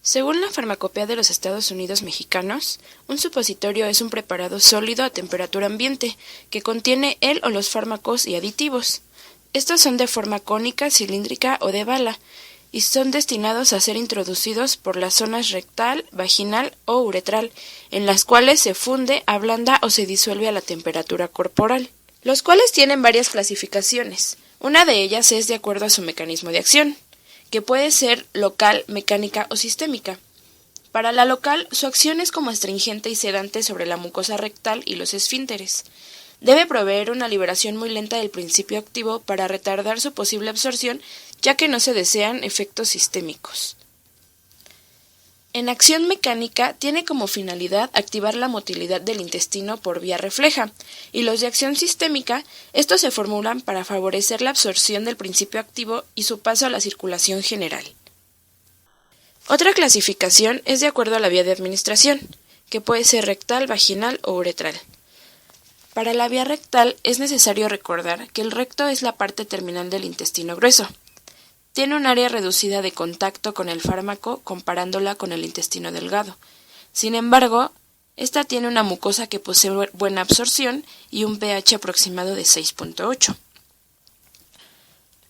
Según la Farmacopea de los Estados Unidos mexicanos, un supositorio es un preparado sólido a temperatura ambiente que contiene el o los fármacos y aditivos. Estos son de forma cónica, cilíndrica o de bala y son destinados a ser introducidos por las zonas rectal, vaginal o uretral, en las cuales se funde, ablanda o se disuelve a la temperatura corporal, los cuales tienen varias clasificaciones. Una de ellas es de acuerdo a su mecanismo de acción, que puede ser local, mecánica o sistémica. Para la local, su acción es como astringente y sedante sobre la mucosa rectal y los esfínteres. Debe proveer una liberación muy lenta del principio activo para retardar su posible absorción, ya que no se desean efectos sistémicos. En acción mecánica tiene como finalidad activar la motilidad del intestino por vía refleja, y los de acción sistémica, estos se formulan para favorecer la absorción del principio activo y su paso a la circulación general. Otra clasificación es de acuerdo a la vía de administración, que puede ser rectal, vaginal o uretral. Para la vía rectal es necesario recordar que el recto es la parte terminal del intestino grueso. Tiene un área reducida de contacto con el fármaco comparándola con el intestino delgado. Sin embargo, esta tiene una mucosa que posee buena absorción y un pH aproximado de 6.8.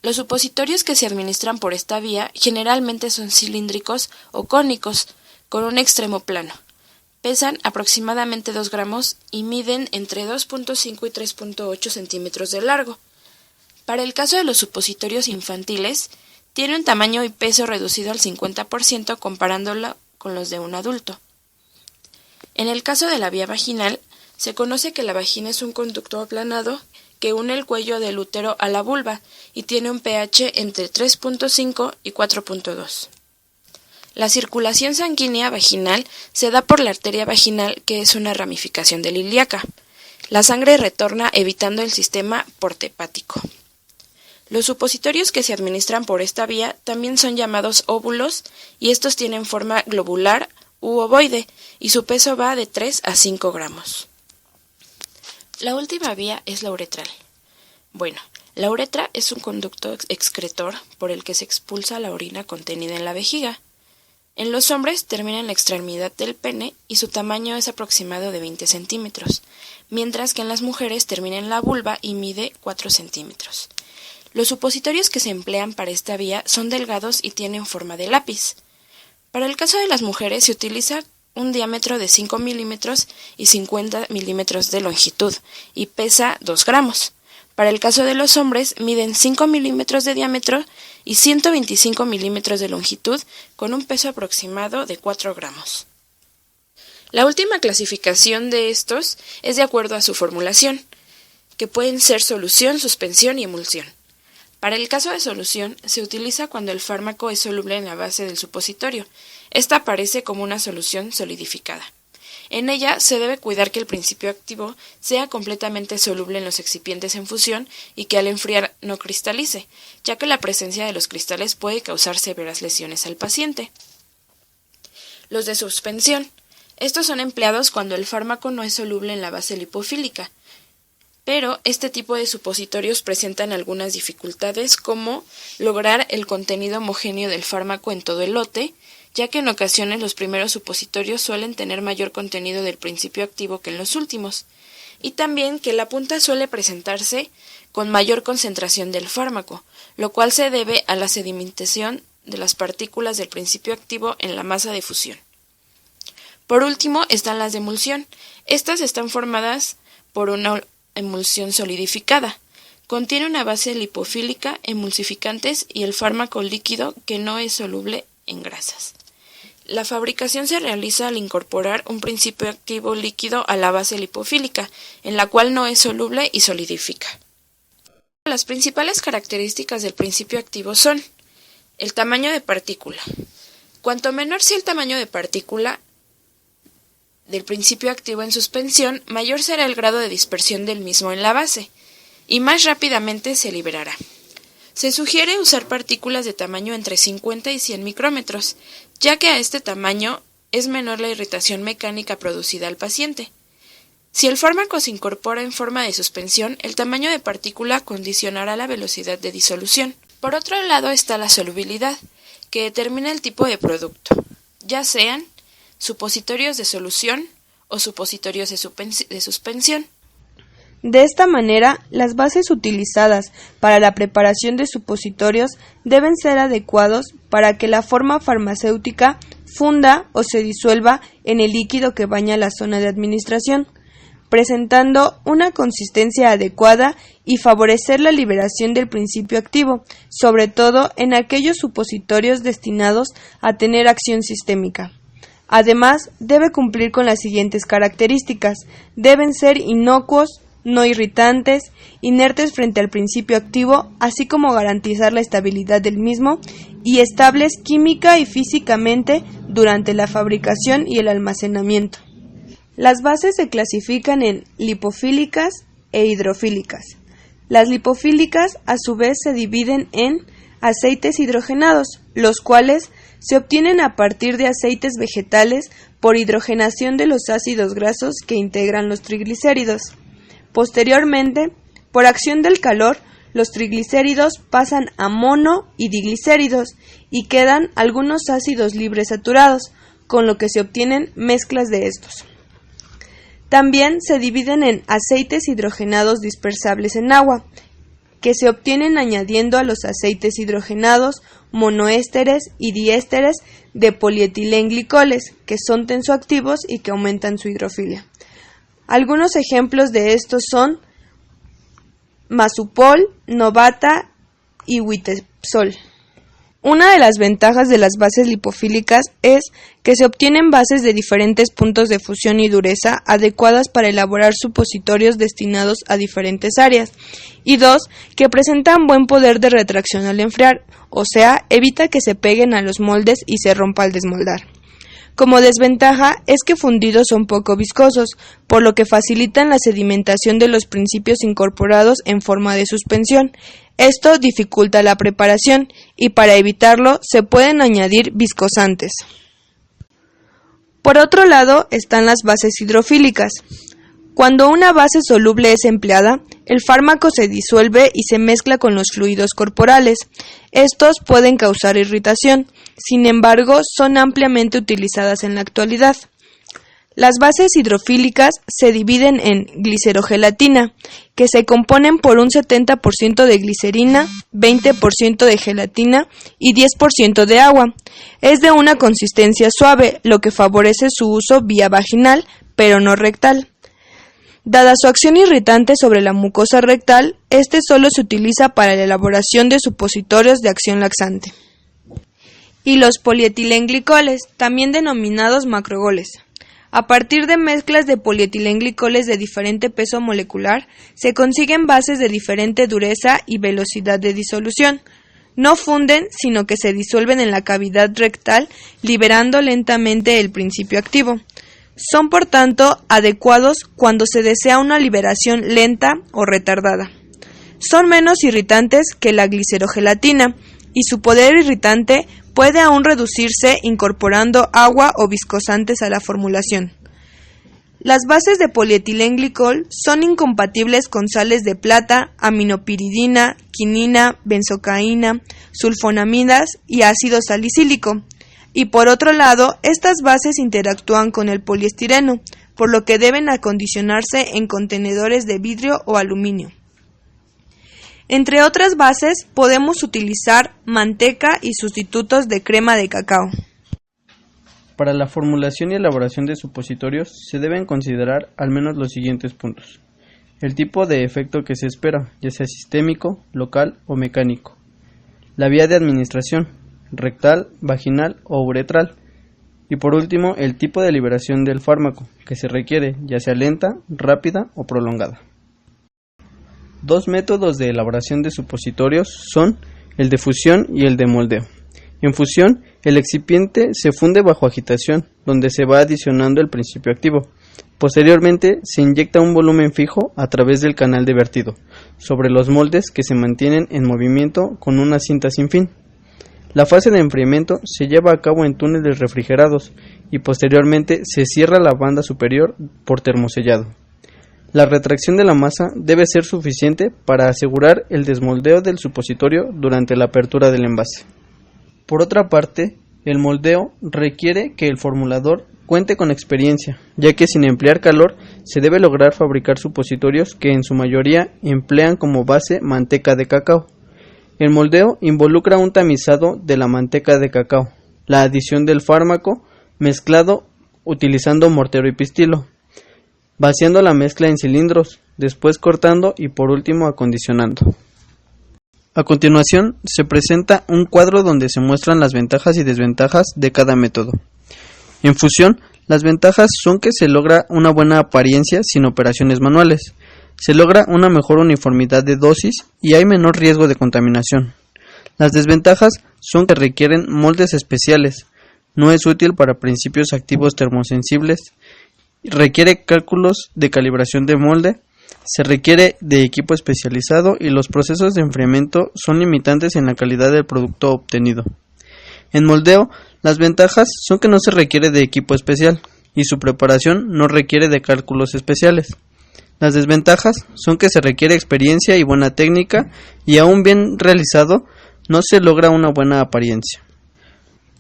Los supositorios que se administran por esta vía generalmente son cilíndricos o cónicos, con un extremo plano. Pesan aproximadamente 2 gramos y miden entre 2.5 y 3.8 centímetros de largo. Para el caso de los supositorios infantiles, tiene un tamaño y peso reducido al 50% comparándolo con los de un adulto. En el caso de la vía vaginal, se conoce que la vagina es un conducto aplanado que une el cuello del útero a la vulva y tiene un pH entre 3.5 y 4.2. La circulación sanguínea vaginal se da por la arteria vaginal, que es una ramificación de la ilíaca. La sangre retorna evitando el sistema portohepático. Los supositorios que se administran por esta vía también son llamados óvulos y estos tienen forma globular u ovoide y su peso va de 3 a 5 gramos. La última vía es la uretral. Bueno, la uretra es un conducto excretor por el que se expulsa la orina contenida en la vejiga. En los hombres termina en la extremidad del pene y su tamaño es aproximado de 20 centímetros, mientras que en las mujeres termina en la vulva y mide 4 centímetros. Los supositorios que se emplean para esta vía son delgados y tienen forma de lápiz. Para el caso de las mujeres se utiliza un diámetro de 5 milímetros y 50 milímetros de longitud y pesa 2 gramos. Para el caso de los hombres miden 5 milímetros de diámetro y 125 milímetros de longitud con un peso aproximado de 4 gramos. La última clasificación de estos es de acuerdo a su formulación, que pueden ser solución, suspensión y emulsión. Para el caso de solución, se utiliza cuando el fármaco es soluble en la base del supositorio. Esta aparece como una solución solidificada. En ella se debe cuidar que el principio activo sea completamente soluble en los excipientes en fusión y que al enfriar no cristalice, ya que la presencia de los cristales puede causar severas lesiones al paciente. Los de suspensión. Estos son empleados cuando el fármaco no es soluble en la base lipofílica. Pero este tipo de supositorios presentan algunas dificultades, como lograr el contenido homogéneo del fármaco en todo el lote, ya que en ocasiones los primeros supositorios suelen tener mayor contenido del principio activo que en los últimos, y también que la punta suele presentarse con mayor concentración del fármaco, lo cual se debe a la sedimentación de las partículas del principio activo en la masa de fusión. Por último están las de emulsión. Estas están formadas por una emulsión solidificada. Contiene una base lipofílica, emulsificantes y el fármaco líquido que no es soluble en grasas. La fabricación se realiza al incorporar un principio activo líquido a la base lipofílica, en la cual no es soluble y solidifica. Las principales características del principio activo son el tamaño de partícula. Cuanto menor sea el tamaño de partícula del principio activo en suspensión, mayor será el grado de dispersión del mismo en la base, y más rápidamente se liberará. Se sugiere usar partículas de tamaño entre 50 y 100 micrómetros, ya que a este tamaño es menor la irritación mecánica producida al paciente. Si el fármaco se incorpora en forma de suspensión, el tamaño de partícula condicionará la velocidad de disolución. Por otro lado está la solubilidad, que determina el tipo de producto. ya sean supositorios de solución o supositorios de suspensión. De esta manera, las bases utilizadas para la preparación de supositorios deben ser adecuados para que la forma farmacéutica funda o se disuelva en el líquido que baña la zona de administración, presentando una consistencia adecuada y favorecer la liberación del principio activo, sobre todo en aquellos supositorios destinados a tener acción sistémica. Además, debe cumplir con las siguientes características: deben ser inocuos, no irritantes, inertes frente al principio activo, así como garantizar la estabilidad del mismo, y estables química y físicamente durante la fabricación y el almacenamiento. Las bases se clasifican en lipofílicas e hidrofílicas. Las lipofílicas a su vez se dividen en aceites hidrogenados, los cuales se obtienen a partir de aceites vegetales por hidrogenación de los ácidos grasos que integran los triglicéridos. Posteriormente, por acción del calor, los triglicéridos pasan a mono y diglicéridos y quedan algunos ácidos libres saturados, con lo que se obtienen mezclas de estos. También se dividen en aceites hidrogenados dispersables en agua, que se obtienen añadiendo a los aceites hidrogenados monoésteres y diésteres de polietilenglicol,es que son tensoactivos y que aumentan su hidrofilia. Algunos ejemplos de estos son Masupol, Novata y Witepsol. Una de las ventajas de las bases lipofílicas es que se obtienen bases de diferentes puntos de fusión y dureza adecuadas para elaborar supositorios destinados a diferentes áreas, y dos, que presentan buen poder de retracción al enfriar, o sea, evita que se peguen a los moldes y se rompa al desmoldar. Como desventaja es que fundidos son poco viscosos, por lo que facilitan la sedimentación de los principios incorporados en forma de suspensión. Esto dificulta la preparación y para evitarlo se pueden añadir viscosantes. Por otro lado están las bases hidrofílicas. Cuando una base soluble es empleada, el fármaco se disuelve y se mezcla con los fluidos corporales. Estos pueden causar irritación, sin embargo, son ampliamente utilizadas en la actualidad. Las bases hidrofílicas se dividen en glicerogelatina, que se componen por un 70% de glicerina, 20% de gelatina y 10% de agua. Es de una consistencia suave, lo que favorece su uso vía vaginal, pero no rectal. Dada su acción irritante sobre la mucosa rectal, este solo se utiliza para la elaboración de supositorios de acción laxante. Y los polietilenglicoles, también denominados macrogoles. A partir de mezclas de polietilenglicoles de diferente peso molecular, se consiguen bases de diferente dureza y velocidad de disolución. No funden, sino que se disuelven en la cavidad rectal, liberando lentamente el principio activo. Son, por tanto, adecuados cuando se desea una liberación lenta o retardada. Son menos irritantes que la glicerogelatina, y su poder irritante puede aún reducirse incorporando agua o viscosantes a la formulación. Las bases de polietilenglicol son incompatibles con sales de plata, aminopiridina, quinina, benzocaína, sulfonamidas y ácido salicílico. Y por otro lado, estas bases interactúan con el poliestireno, por lo que deben acondicionarse en contenedores de vidrio o aluminio. Entre otras bases, podemos utilizar manteca y sustitutos de crema de cacao. Para la formulación y elaboración de supositorios se deben considerar al menos los siguientes puntos: el tipo de efecto que se espera, ya sea sistémico, local o mecánico; la vía de administración, rectal, vaginal o uretral; y por último, el tipo de liberación del fármaco que se requiere, ya sea lenta, rápida o prolongada. Dos métodos de elaboración de supositorios son el de fusión y el de moldeo. En fusión, el excipiente se funde bajo agitación, donde se va adicionando el principio activo. Posteriormente, se inyecta un volumen fijo a través del canal de vertido, sobre los moldes que se mantienen en movimiento con una cinta sin fin. La fase de enfriamiento se lleva a cabo en túneles refrigerados y posteriormente se cierra la banda superior por termosellado. La retracción de la masa debe ser suficiente para asegurar el desmoldeo del supositorio durante la apertura del envase. Por otra parte, El moldeo requiere que el formulador cuente con experiencia, ya que sin emplear calor se debe lograr fabricar supositorios que en su mayoría emplean como base manteca de cacao. El moldeo involucra un tamizado de la manteca de cacao, la adición del fármaco mezclado utilizando mortero y pistilo, vaciando la mezcla en cilindros, después cortando y por último acondicionando. A continuación se presenta un cuadro donde se muestran las ventajas y desventajas de cada método. En fusión, las ventajas son que se logra una buena apariencia sin operaciones manuales, se logra una mejor uniformidad de dosis y hay menor riesgo de contaminación. Las desventajas son que requieren moldes especiales, no es útil para principios activos termosensibles, requiere cálculos de calibración de molde, se requiere de equipo especializado y los procesos de enfriamiento son limitantes en la calidad del producto obtenido. En moldeo, las ventajas son que no se requiere de equipo especial y su preparación no requiere de cálculos especiales. Las desventajas son que se requiere experiencia y buena técnica y aún bien realizado no se logra una buena apariencia.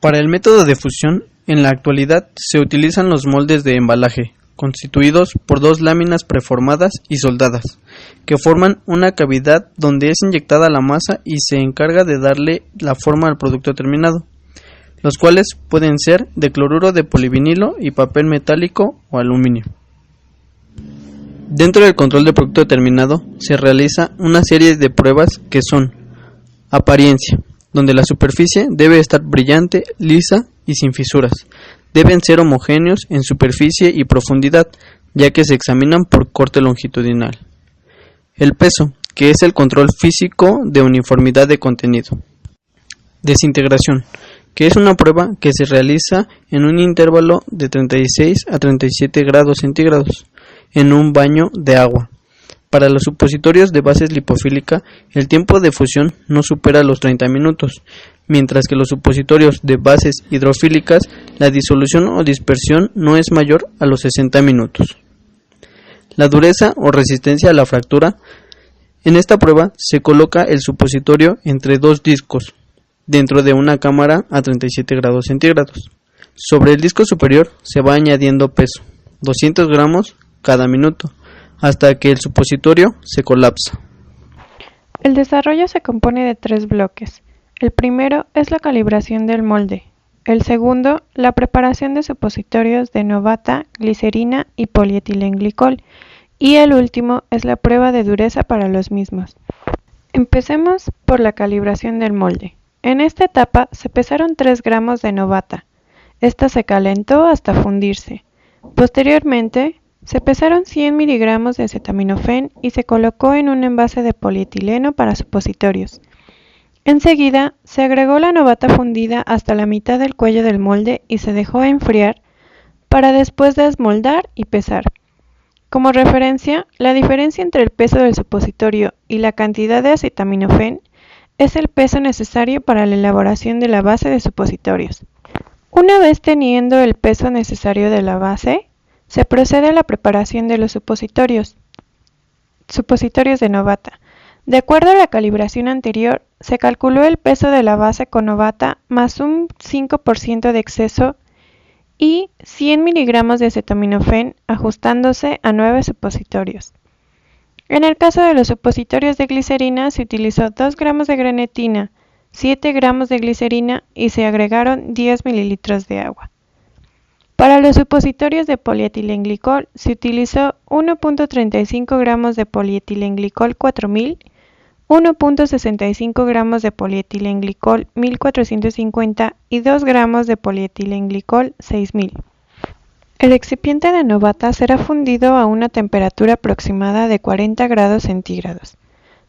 Para el método de fusión, en la actualidad se utilizan los moldes de embalaje, constituidos por dos láminas preformadas y soldadas, que forman una cavidad donde es inyectada la masa y se encarga de darle la forma al producto terminado, los cuales pueden ser de cloruro de polivinilo y papel metálico o aluminio. Dentro del control del producto terminado se realiza una serie de pruebas que son apariencia, donde la superficie debe estar brillante, lisa y sin fisuras. Deben ser homogéneos en superficie y profundidad, ya que se examinan por corte longitudinal. El peso, que es el control físico de uniformidad de contenido. Desintegración, que es una prueba que se realiza en un intervalo de 36 a 37 grados centígrados en un baño de agua. Para los supositorios de base lipofílica, el tiempo de fusión no supera los 30 minutos, mientras que los supositorios de bases hidrofílicas, la disolución o dispersión no es mayor a los 60 minutos. La dureza o resistencia a la fractura. En esta prueba se coloca el supositorio entre dos discos, dentro de una cámara a 37 grados centígrados. Sobre el disco superior se va añadiendo peso, 200 gramos cada minuto, hasta que el supositorio se colapsa. El desarrollo se compone de 3 bloques. El primero es la calibración del molde. El segundo, la preparación de supositorios de novata, glicerina y polietilenglicol. Y el último es la prueba de dureza para los mismos. Empecemos por la calibración del molde. En esta etapa se pesaron 3 gramos de novata. Esta se calentó hasta fundirse. Posteriormente, se pesaron 100 miligramos de acetaminofén y se colocó en un envase de polietileno para supositorios. Enseguida, se agregó la novata fundida hasta la mitad del cuello del molde y se dejó enfriar para después desmoldar y pesar. Como referencia, la diferencia entre el peso del supositorio y la cantidad de acetaminofén es el peso necesario para la elaboración de la base de supositorios. Una vez teniendo el peso necesario de la base, se procede a la preparación de los supositorios de novata. De acuerdo a la calibración anterior, se calculó el peso de la base con novata más un 5% de exceso y 100 miligramos de acetaminofén ajustándose a 9 supositorios. En el caso de los supositorios de glicerina se utilizó 2 gramos de grenetina, 7 gramos de glicerina y se agregaron 10 mililitros de agua. Para los supositorios de polietilenglicol se utilizó 1.35 gramos de polietilenglicol 4000, 1.65 gramos de polietilenglicol 1450 y 2 gramos de polietilenglicol 6000. El excipiente de novata será fundido a una temperatura aproximada de 40 grados centígrados.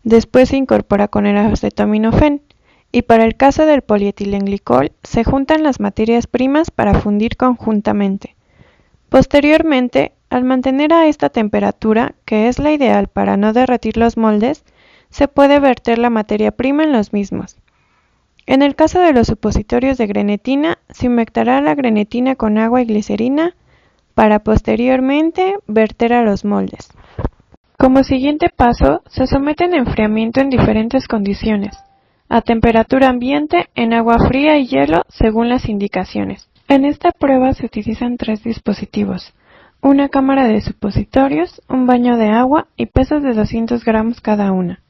Después se incorpora con el acetaminofén. Y para el caso del polietilenglicol, se juntan las materias primas para fundir conjuntamente. Posteriormente, al mantener a esta temperatura, que es la ideal para no derretir los moldes, se puede verter la materia prima en los mismos. En el caso de los supositorios de grenetina, se humectará la grenetina con agua y glicerina para posteriormente verter a los moldes. Como siguiente paso, se someten a enfriamiento en diferentes condiciones. a temperatura ambiente, en agua fría y hielo, según las indicaciones. En esta prueba se utilizan 3 dispositivos: una cámara de supositorios, un baño de agua y pesas de 200 gramos cada una.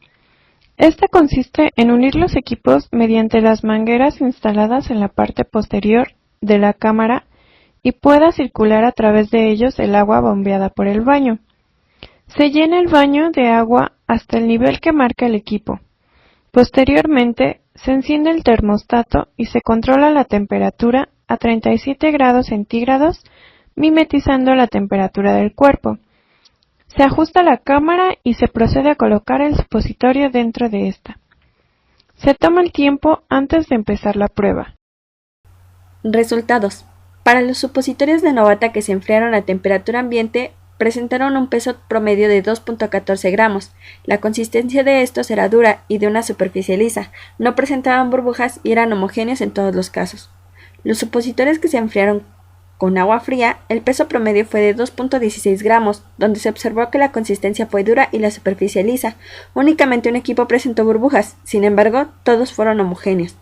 Esta consiste en unir los equipos mediante las mangueras instaladas en la parte posterior de la cámara y pueda circular a través de ellos el agua bombeada por el baño. Se llena el baño de agua hasta el nivel que marca el equipo. Posteriormente, se enciende el termostato y se controla la temperatura a 37 grados centígrados, mimetizando la temperatura del cuerpo. Se ajusta la cámara y se procede a colocar el supositorio dentro de esta. Se toma el tiempo antes de empezar la prueba. Resultados. Para los supositorios de Novata que se enfriaron a temperatura ambiente, presentaron un peso promedio de 2.14 gramos. La consistencia de estos era dura y de una superficie lisa, no presentaban burbujas y eran homogéneos en todos los casos. Los supositorios que se enfriaron con agua fría, el peso promedio fue de 2.16 gramos, donde se observó que la consistencia fue dura y la superficie lisa. Únicamente un equipo presentó burbujas, sin embargo, todos fueron homogéneos.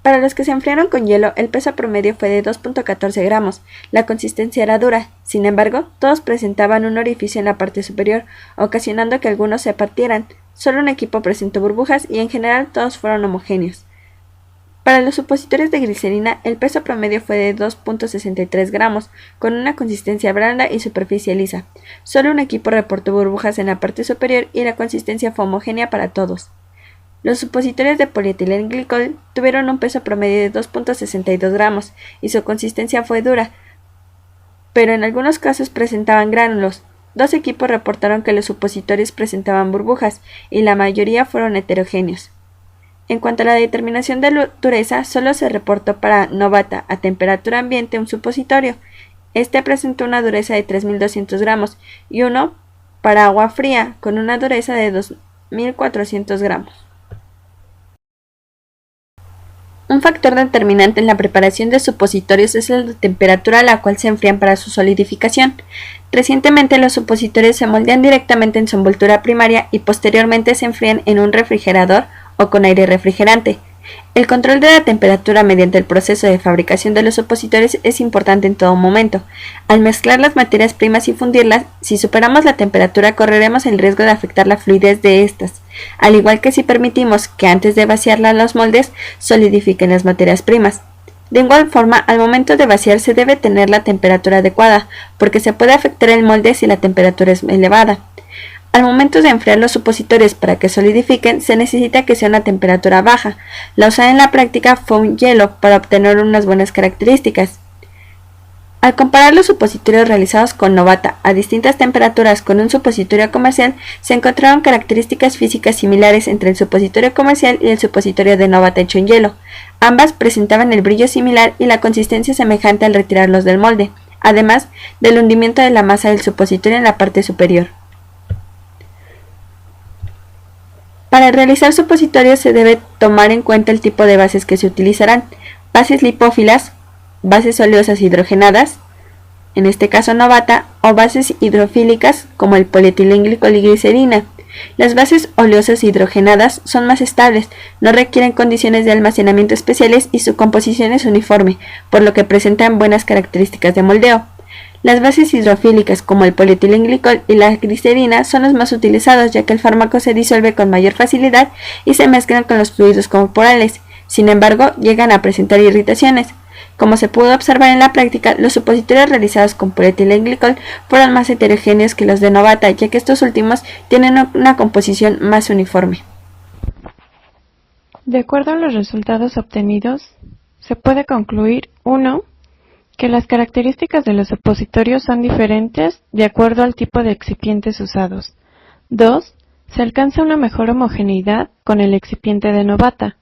Para los que se enfriaron con hielo, el peso promedio fue de 2.14 gramos. La consistencia era dura, sin embargo, todos presentaban un orificio en la parte superior, ocasionando que algunos se partieran. Solo un equipo presentó burbujas y en general todos fueron homogéneos. Para los supositorios de glicerina, el peso promedio fue de 2.63 gramos, con una consistencia blanda y superficie lisa. Solo un equipo reportó burbujas en la parte superior y la consistencia fue homogénea para todos. Los supositorios de polietilenglicol tuvieron un peso promedio de 2.62 gramos y su consistencia fue dura, pero en algunos casos presentaban gránulos. 2 equipos reportaron que los supositorios presentaban burbujas y la mayoría fueron heterogéneos. En cuanto a la determinación de dureza, solo se reportó para Novata a temperatura ambiente un supositorio. Este presentó una dureza de 3.200 gramos y uno para agua fría con una dureza de 2.400 gramos. Un factor determinante en la preparación de supositorios es la temperatura a la cual se enfrían para su solidificación. Recientemente los supositorios se moldean directamente en su envoltura primaria y posteriormente se enfrían en un refrigerador o con aire refrigerante. El control de la temperatura mediante el proceso de fabricación de los supositorios es importante en todo momento. Al mezclar las materias primas y fundirlas, si superamos la temperatura correremos el riesgo de afectar la fluidez de estas, al igual que si permitimos que antes de vaciarla en los moldes solidifiquen las materias primas. De igual forma, al momento de vaciar se debe tener la temperatura adecuada, porque se puede afectar el molde si la temperatura es elevada. Al momento de enfriar los supositorios para que solidifiquen, se necesita que sea una temperatura baja. La usada en la práctica fue un hielo para obtener unas buenas características. Al comparar los supositorios realizados con Novata a distintas temperaturas con un supositorio comercial, se encontraron características físicas similares entre el supositorio comercial y el supositorio de Novata hecho en hielo. Ambas presentaban el brillo similar y la consistencia semejante al retirarlos del molde, además del hundimiento de la masa del supositorio en la parte superior. Para realizar supositorios se debe tomar en cuenta el tipo de bases que se utilizarán: bases lipófilas, bases oleosas hidrogenadas, en este caso Novata, o bases hidrofílicas como el polietilenglicol y glicerina. Las bases oleosas hidrogenadas son más estables, no requieren condiciones de almacenamiento especiales y su composición es uniforme, por lo que presentan buenas características de moldeo. Las bases hidrofílicas como el polietilenglicol y la glicerina son los más utilizados, ya que el fármaco se disuelve con mayor facilidad y se mezclan con los fluidos corporales. Sin embargo, llegan a presentar irritaciones. Como se pudo observar en la práctica, los supositorios realizados con polietilenglicol fueron más heterogéneos que los de Novata, ya que estos últimos tienen una composición más uniforme. De acuerdo a los resultados obtenidos, se puede concluir: 1. Que las características de los supositorios son diferentes de acuerdo al tipo de excipientes usados. 2. Se alcanza una mejor homogeneidad con el excipiente de Novata.